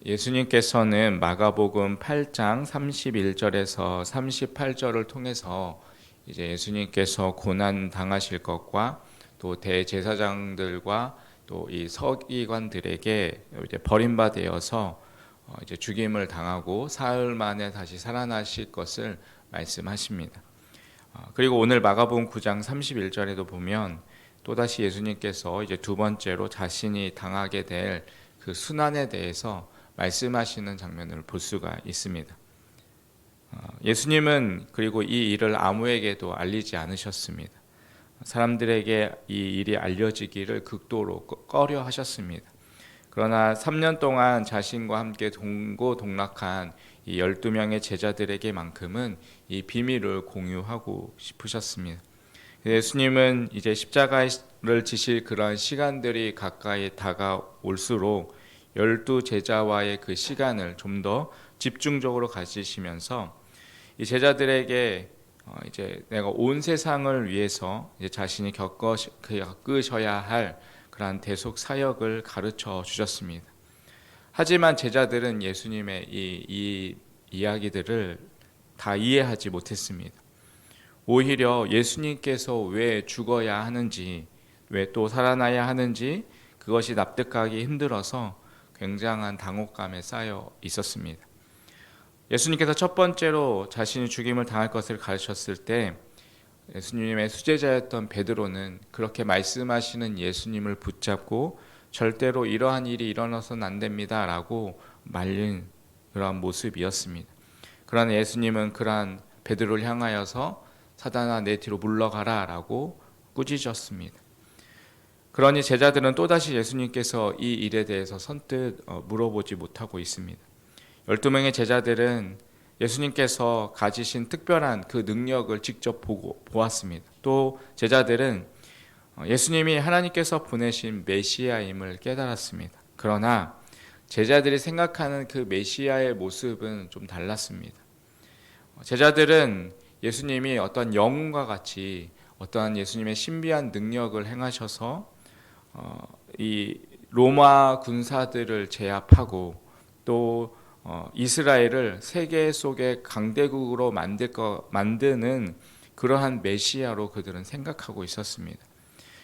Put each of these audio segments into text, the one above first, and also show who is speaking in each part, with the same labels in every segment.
Speaker 1: 예수님께서는 마가복음 8장 31절에서 38절을 통해서 이제 예수님께서 고난 당하실 것과 또 대제사장들과 또 이 서기관들에게 이제 버림받아서 이제 죽임을 당하고 사흘 만에 다시 살아나실 것을 말씀하십니다. 그리고 오늘 마가복음 9장 31절에도 보면 또다시 예수님께서 이제 두 번째로 자신이 당하게 될 그 순환에 대해서 말씀하시는 장면을 볼 수가 있습니다. 예수님은 그리고 이 일을 아무에게도 알리지 않으셨습니다. 사람들에게 이 일이 알려지기를 극도로 꺼려 하셨습니다. 그러나 3년 동안 자신과 함께 동고동락한 이 12명의 제자들에게만큼은 이 비밀을 공유하고 싶으셨습니다. 예수님은 이제 십자가를 지실 그러한 시간들이 가까이 다가올수록 12제자와의 그 시간을 좀 더 집중적으로 가지시면서 이 제자들에게 이제 내가 온 세상을 위해서 이제 자신이 겪으셔야 할 그러한 대속 사역을 가르쳐 주셨습니다. 하지만 제자들은 예수님의 이 이야기들을 다 이해하지 못했습니다. 오히려 예수님께서 왜 죽어야 하는지, 왜 또 살아나야 하는지 그것이 납득하기 힘들어서 굉장한 당혹감에 쌓여 있었습니다. 예수님께서 첫 번째로 자신이 죽임을 당할 것을 가르쳤을 때 예수님의 수제자였던 베드로는 그렇게 말씀하시는 예수님을 붙잡고 절대로 이러한 일이 일어나서는 안 됩니다 라고 말린 그러한 모습이었습니다. 그러나 예수님은 그러한 베드로를 향하여서 사단아 내 뒤로 물러가라 라고 꾸짖었습니다. 그러니 제자들은 또다시 예수님께서 이 일에 대해서 선뜻 물어보지 못하고 있습니다. 12명의 제자들은 예수님께서 가지신 특별한 그 능력을 직접 보았습니다. 또 제자들은 예수님이 하나님께서 보내신 메시아임을 깨달았습니다. 그러나 제자들이 생각하는 그 메시아의 모습은 좀 달랐습니다. 제자들은 예수님이 어떤 영웅과 같이 어떠한 예수님의 신비한 능력을 행하셔서 이 로마 군사들을 제압하고 또 이스라엘을 세계 속의 강대국으로 만드는 그러한 메시아로 그들은 생각하고 있었습니다.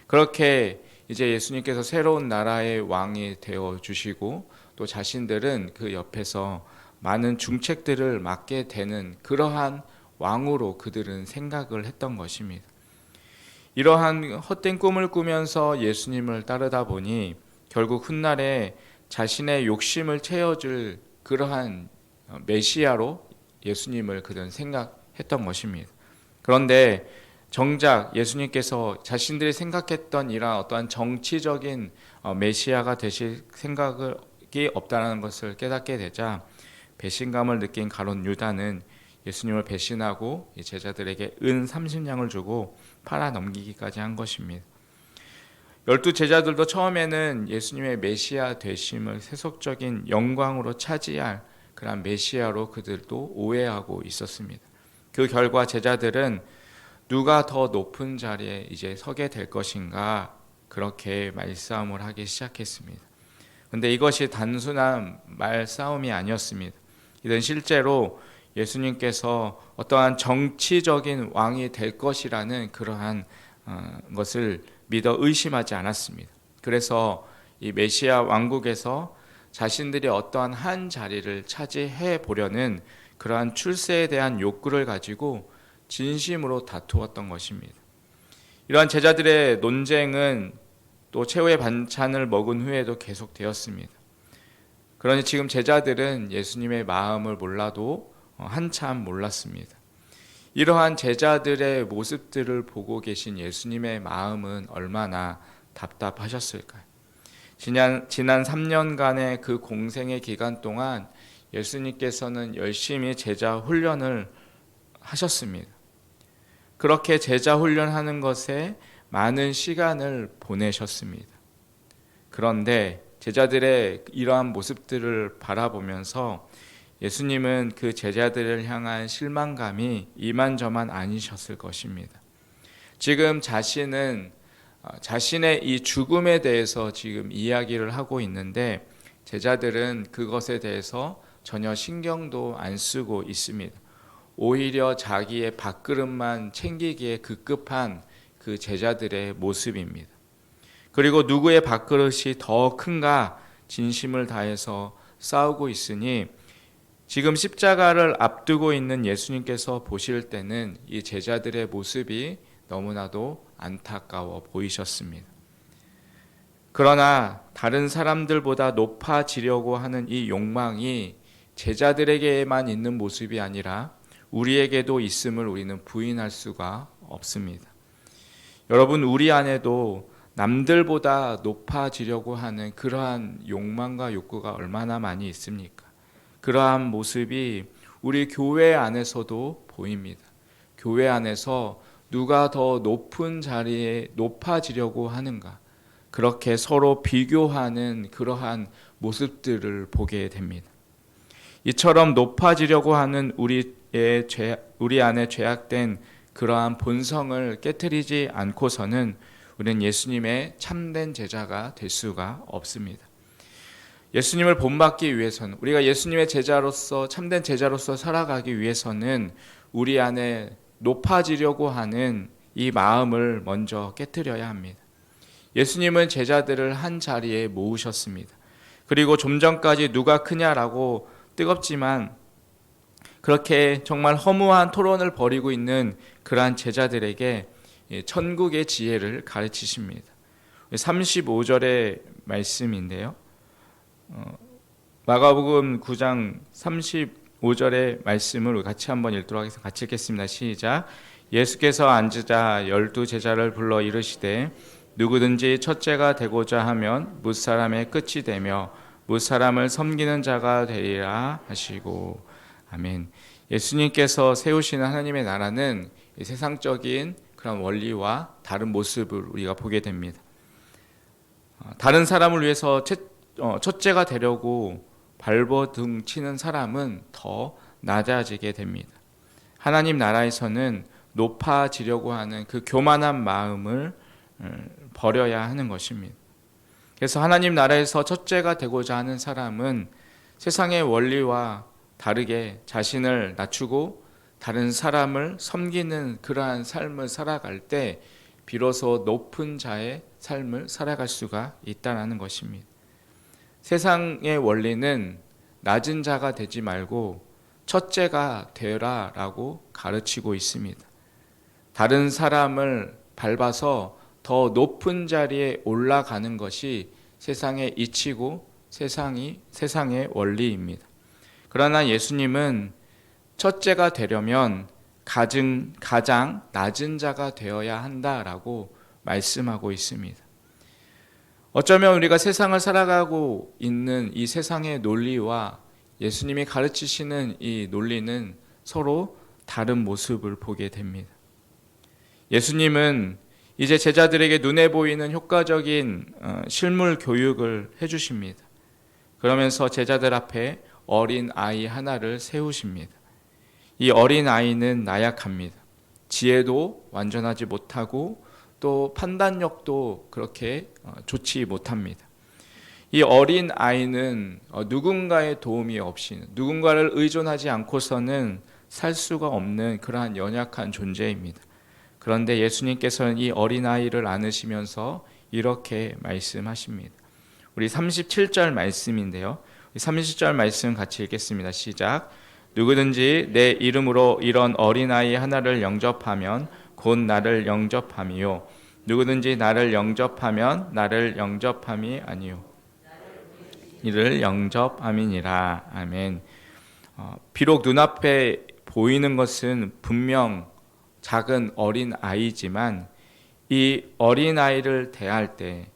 Speaker 1: 그렇게 이제 예수님께서 새로운 나라의 왕이 되어 주시고 또 자신들은 그 옆에서 많은 중책들을 맡게 되는 그러한 왕으로 그들은 생각을 했던 것입니다. 이러한 헛된 꿈을 꾸면서 예수님을 따르다 보니 결국 훗날에 자신의 욕심을 채워줄 그러한 메시아로 예수님을 그들은 생각했던 것입니다. 그런데 정작 예수님께서 자신들이 생각했던 이러한 어떠한 정치적인 메시아가 되실 생각이 없다는 것을 깨닫게 되자 배신감을 느낀 가룟 유다는 예수님을 배신하고 제자들에게 은 30냥을 주고 팔아 넘기기까지 한 것입니다. 12제자들도 처음에는 예수님의 메시아 되심을 세속적인 영광으로 차지할 그런 메시아로 그들도 오해하고 있었습니다. 그 결과 제자들은 누가 더 높은 자리에 이제 서게 될 것인가 그렇게 말싸움을 하기 시작했습니다. 그런데 이것이 단순한 말싸움이 아니었습니다. 이는 실제로 예수님께서 어떠한 정치적인 왕이 될 것이라는 그러한 것을 믿어 의심하지 않았습니다. 그래서 이 메시아 왕국에서 자신들이 어떠한 한 자리를 차지해 보려는 그러한 출세에 대한 욕구를 가지고 진심으로 다투었던 것입니다. 이러한 제자들의 논쟁은 또 최후의 반찬을 먹은 후에도 계속되었습니다. 그러니 지금 제자들은 예수님의 마음을 몰라도 한참 몰랐습니다. 이러한 제자들의 모습들을 보고 계신 예수님의 마음은 얼마나 답답하셨을까요? 지난 3년간의 그 공생의 기간 동안 예수님께서는 열심히 제자 훈련을 하셨습니다. 그렇게 제자 훈련하는 것에 많은 시간을 보내셨습니다. 그런데 제자들의 이러한 모습들을 바라보면서 예수님은 그 제자들을 향한 실망감이 이만저만 아니셨을 것입니다. 지금 자신은 자신의 이 죽음에 대해서 지금 이야기를 하고 있는데 제자들은 그것에 대해서 전혀 신경도 안 쓰고 있습니다. 오히려 자기의 밥그릇만 챙기기에 급급한 그 제자들의 모습입니다. 그리고 누구의 밥그릇이 더 큰가 진심을 다해서 싸우고 있으니 지금 십자가를 앞두고 있는 예수님께서 보실 때는 이 제자들의 모습이 너무나도 안타까워 보이셨습니다. 그러나 다른 사람들보다 높아지려고 하는 이 욕망이 제자들에게만 있는 모습이 아니라 우리에게도 있음을 우리는 부인할 수가 없습니다. 여러분, 우리 안에도 남들보다 높아지려고 하는 그러한 욕망과 욕구가 얼마나 많이 있습니까? 그러한 모습이 우리 교회 안에서도 보입니다. 교회 안에서 누가 더 높은 자리에 높아지려고 하는가, 그렇게 서로 비교하는 그러한 모습들을 보게 됩니다. 이처럼 높아지려고 하는 우리 안에 죄악된 그러한 본성을 깨트리지 않고서는 우리는 예수님의 참된 제자가 될 수가 없습니다. 예수님을 본받기 위해서는, 우리가 예수님의 제자로서 참된 제자로서 살아가기 위해서는 우리 안에 높아지려고 하는 이 마음을 먼저 깨트려야 합니다. 예수님은 제자들을 한 자리에 모으셨습니다. 그리고 좀 전까지 누가 크냐라고 뜨겁지만 그렇게 정말 허무한 토론을 벌이고 있는 그러한 제자들에게 천국의 지혜를 가르치십니다. 35절의 말씀인데요. 마가복음 9장 35절의 말씀을 같이 한번 읽도록 하겠습니다. 같이 읽겠습니다. 시작. 예수께서 앉으자 12 제자를 불러 이르시되 누구든지 첫째가 되고자 하면 무사람의 끝이 되며 무사람을 섬기는 자가 되리라 하시고. 아멘. 예수님께서 세우시는 하나님의 나라는 세상적인 그런 원리와 다른 모습을 우리가 보게 됩니다. 다른 사람을 위해서 첫째가 되려고 발버둥 치는 사람은 더 낮아지게 됩니다. 하나님 나라에서는 높아지려고 하는 그 교만한 마음을 버려야 하는 것입니다. 그래서 하나님 나라에서 첫째가 되고자 하는 사람은 세상의 원리와 다르게 자신을 낮추고 다른 사람을 섬기는 그러한 삶을 살아갈 때 비로소 높은 자의 삶을 살아갈 수가 있다는 것입니다. 세상의 원리는 낮은 자가 되지 말고 첫째가 되라라고 가르치고 있습니다. 다른 사람을 밟아서 더 높은 자리에 올라가는 것이 세상의 이치고 세상의 원리입니다. 그러나 예수님은 첫째가 되려면 가장 낮은 자가 되어야 한다라고 말씀하고 있습니다. 어쩌면 우리가 세상을 살아가고 있는 이 세상의 논리와 예수님이 가르치시는 이 논리는 서로 다른 모습을 보게 됩니다. 예수님은 이제 제자들에게 눈에 보이는 효과적인 실물 교육을 해주십니다. 그러면서 제자들 앞에 어린 아이 하나를 세우십니다. 이 어린 아이는 나약합니다. 지혜도 완전하지 못하고 또 판단력도 그렇게 좋지 못합니다. 이 어린 아이는 누군가의 도움이 없이, 누군가를 의존하지 않고서는 살 수가 없는 그러한 연약한 존재입니다. 그런데 예수님께서는 이 어린아이를 안으시면서 이렇게 말씀하십니다. 우리 37절 말씀인데요. 30절 말씀 같이 읽겠습니다. 시작. 누구든지 내 이름으로 이런 어린아이 하나를 영접하면 곧 나를 영접함이요. 누구든지 나를 영접하면 나를 영접함이 아니요. 이를 영접함이니라. 아멘. 비록 눈앞에 보이는 것은 분명 작은 어린 아이지만 이 어린 아이를 대할 때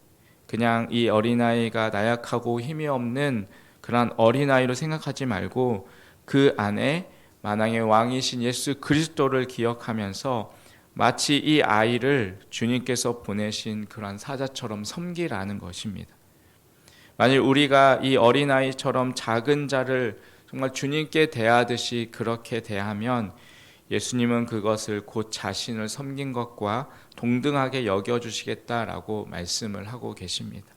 Speaker 1: 그냥 이 어린 아이가 나약하고 힘이 없는 그런 어린 아이로 생각하지 말고 그 안에 만왕의 왕이신 예수 그리스도를 기억하면서 마치 이 아이를 주님께서 보내신 그런 사자처럼 섬기라는 것입니다. 만일 우리가 이 어린 아이처럼 작은 자를 정말 주님께 대하듯이 그렇게 대하면 예수님은 그것을 곧 자신을 섬긴 것과 동등하게 여겨주시겠다라고 말씀을 하고 계십니다.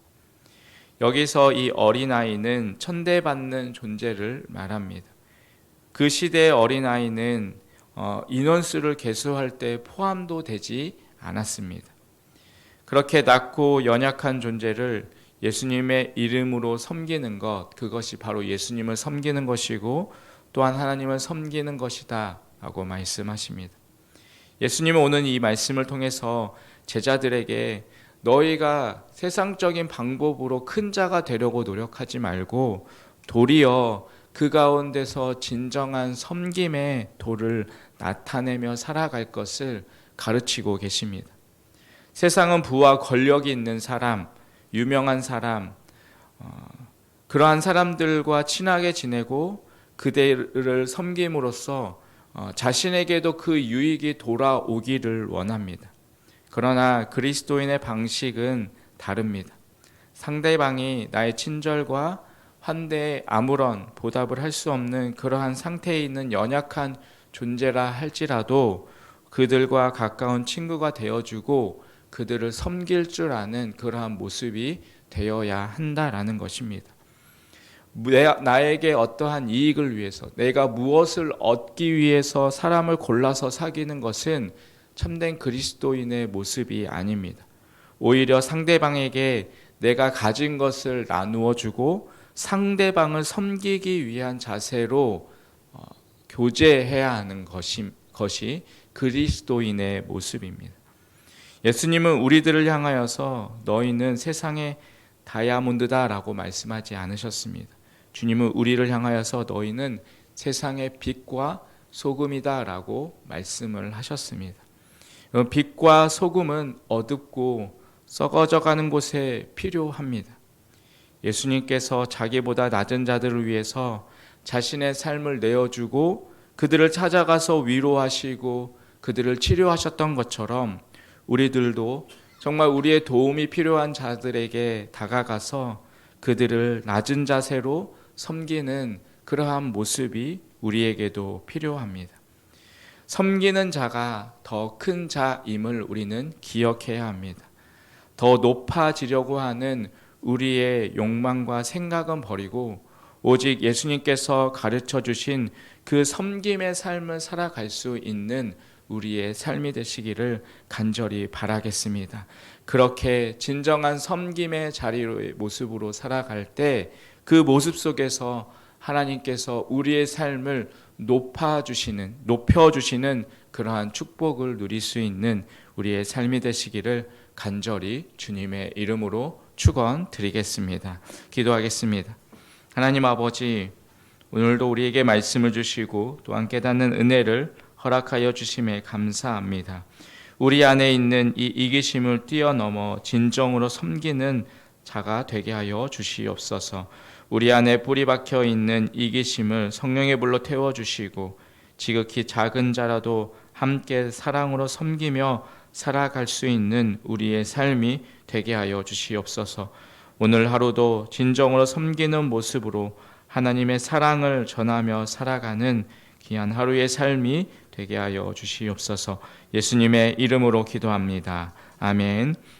Speaker 1: 여기서 이 어린아이는 천대받는 존재를 말합니다. 그 시대의 어린아이는 인원수를 계수할 때 포함도 되지 않았습니다. 그렇게 낮고 연약한 존재를 예수님의 이름으로 섬기는 것, 그것이 바로 예수님을 섬기는 것이고 또한 하나님을 섬기는 것이다 라고 말씀하십니다. 예수님은 오늘 이 말씀을 통해서 제자들에게 너희가 세상적인 방법으로 큰 자가 되려고 노력하지 말고 도리어 그 가운데서 진정한 섬김의 도를 나타내며 살아갈 것을 가르치고 계십니다. 세상은 부와 권력이 있는 사람, 유명한 사람, 그러한 사람들과 친하게 지내고 그들을 섬김으로써 자신에게도 그 유익이 돌아오기를 원합니다. 그러나 그리스도인의 방식은 다릅니다. 상대방이 나의 친절과 환대에 아무런 보답을 할 수 없는 그러한 상태에 있는 연약한 존재라 할지라도 그들과 가까운 친구가 되어주고 그들을 섬길 줄 아는 그러한 모습이 되어야 한다라는 것입니다. 나에게 어떠한 이익을 위해서, 내가 무엇을 얻기 위해서 사람을 골라서 사귀는 것은 참된 그리스도인의 모습이 아닙니다. 오히려 상대방에게 내가 가진 것을 나누어 주고 상대방을 섬기기 위한 자세로 교제해야 하는 것이 그리스도인의 모습입니다. 예수님은 우리들을 향하여서 너희는 세상의 다이아몬드다라고 말씀하지 않으셨습니다. 주님은 우리를 향하여서 너희는 세상의 빛과 소금이다라고 말씀을 하셨습니다. 빛과 소금은 어둡고 썩어져가는 곳에 필요합니다. 예수님께서 자기보다 낮은 자들을 위해서 자신의 삶을 내어주고 그들을 찾아가서 위로하시고 그들을 치료하셨던 것처럼 우리들도 정말 우리의 도움이 필요한 자들에게 다가가서 그들을 낮은 자세로 섬기는 그러한 모습이 우리에게도 필요합니다. 섬기는 자가 더 큰 자임을 우리는 기억해야 합니다. 더 높아지려고 하는 우리의 욕망과 생각은 버리고 오직 예수님께서 가르쳐 주신 그 섬김의 삶을 살아갈 수 있는 우리의 삶이 되시기를 간절히 바라겠습니다. 그렇게 진정한 섬김의 자리로의 모습으로 살아갈 때 그 모습 속에서 하나님께서 우리의 삶을 높여주시는 그러한 축복을 누릴 수 있는 우리의 삶이 되시기를 간절히 주님의 이름으로 축원드리겠습니다. 기도하겠습니다. 하나님 아버지, 오늘도 우리에게 말씀을 주시고 또한 깨닫는 은혜를 허락하여 주심에 감사합니다. 우리 안에 있는 이 이기심을 뛰어넘어 진정으로 섬기는 자가 되게 하여 주시옵소서. 우리 안에 뿌리 박혀 있는 이기심을 성령의 불로 태워주시고 지극히 작은 자라도 함께 사랑으로 섬기며 살아갈 수 있는 우리의 삶이 되게 하여 주시옵소서. 오늘 하루도 진정으로 섬기는 모습으로 하나님의 사랑을 전하며 살아가는 귀한 하루의 삶이 되게 하여 주시옵소서. 예수님의 이름으로 기도합니다. 아멘.